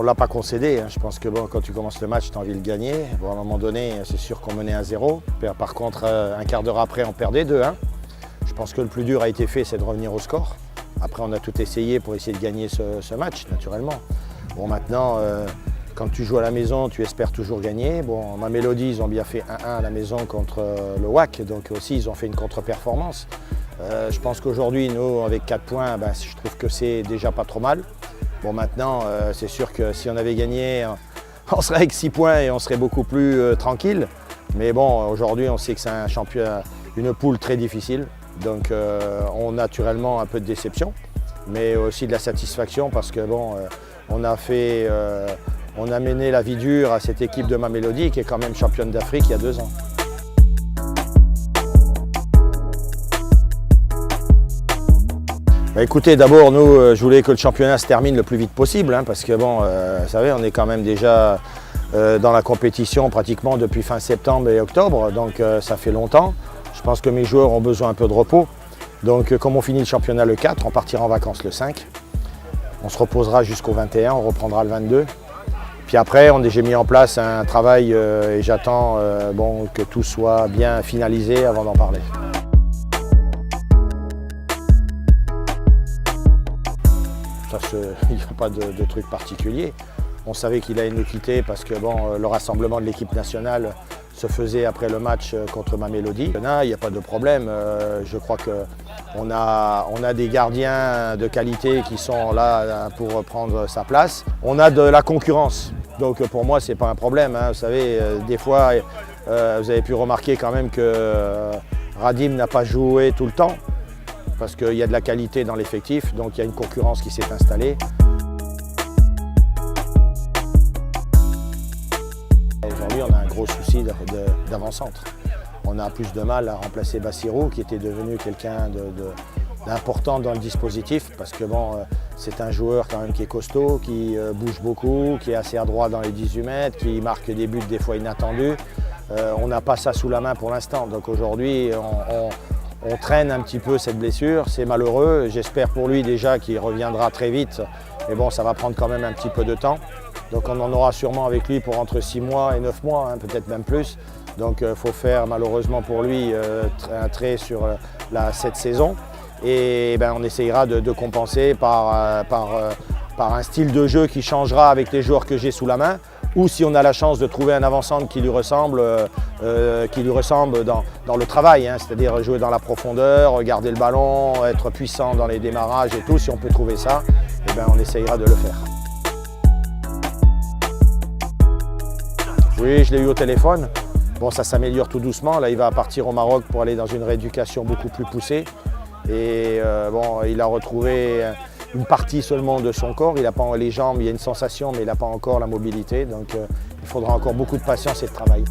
ne l'a pas concédé. Hein. Je pense que bon, quand tu commences le match, tu as envie de gagner. Bon, à un moment donné, c'est sûr qu'on menait 1-0. Par contre, un quart d'heure après, on perdait 2-1. Je pense que le plus dur a été fait, c'est de revenir au score. Après, on a tout essayé pour essayer de gagner ce match, naturellement. Bon, maintenant, quand tu joues à la maison, tu espères toujours gagner. Bon, Mamelodi, ils ont bien fait 1-1 à la maison contre le WAC, donc aussi, ils ont fait une contre-performance. Je pense qu'aujourd'hui, nous, avec 4 points, ben, je trouve que c'est déjà pas trop mal. Bon, maintenant, c'est sûr que si on avait gagné, on serait avec 6 points et on serait beaucoup plus tranquille. Mais bon, aujourd'hui, on sait que c'est un championnat, une poule très difficile. Donc, on a naturellement un peu de déception, mais aussi de la satisfaction parce que bon, on a mené la vie dure à cette équipe de Mamelodi qui est quand même championne d'Afrique il y a 2 ans. Bah écoutez, d'abord, nous, je voulais que le championnat se termine le plus vite possible, hein, parce que bon, vous savez, on est quand même déjà dans la compétition pratiquement depuis fin septembre et octobre, donc ça fait longtemps. Je pense que mes joueurs ont besoin un peu de repos. Donc comme on finit le championnat le 4, on partira en vacances le 5. On se reposera jusqu'au 21, on reprendra le 22. Puis après, j'ai mis en place un travail et j'attends bon, que tout soit bien finalisé avant d'en parler. Il n'y a pas de truc particulier. On savait qu'il allait nous quitter parce que bon, le rassemblement de l'équipe nationale se faisait après le match contre Mamelodi. Il n'y a pas de problème. Je crois qu'on a des gardiens de qualité qui sont là pour prendre sa place. On a de la concurrence. Donc pour moi, ce n'est pas un problème. Hein. Vous savez, des fois, vous avez pu remarquer quand même que Radim n'a pas joué tout le temps, parce qu'il y a de la qualité dans l'effectif, donc il y a une concurrence qui s'est installée. Aujourd'hui, on a un gros souci d'avant-centre. On a plus de mal à remplacer Bassirou, qui était devenu quelqu'un d'important dans le dispositif, parce que bon, c'est un joueur quand même qui est costaud, qui bouge beaucoup, qui est assez adroit dans les 18 mètres, qui marque des buts des fois inattendus. On n'a pas ça sous la main pour l'instant, donc aujourd'hui, on traîne un petit peu cette blessure, c'est malheureux. J'espère pour lui déjà qu'il reviendra très vite, mais bon, ça va prendre quand même un petit peu de temps. Donc on en aura sûrement avec lui pour entre 6 mois et 9 mois, hein, peut-être même plus. Donc il faut faire malheureusement pour lui un trait sur cette saison. Et ben, on essayera de compenser par un style de jeu qui changera avec les joueurs que j'ai sous la main. Ou si on a la chance de trouver un avant-centre qui lui ressemble dans le travail, hein, c'est-à-dire jouer dans la profondeur, garder le ballon, être puissant dans les démarrages et tout, si on peut trouver ça, eh ben, on essayera de le faire. Oui, je l'ai eu au téléphone. Bon, ça s'améliore tout doucement. Là, il va partir au Maroc pour aller dans une rééducation beaucoup plus poussée. Et bon, il a retrouvé une partie seulement de son corps. Il n'a pas les jambes, il y a une sensation, mais il n'a pas encore la mobilité. Donc il faudra encore beaucoup de patience et de travail.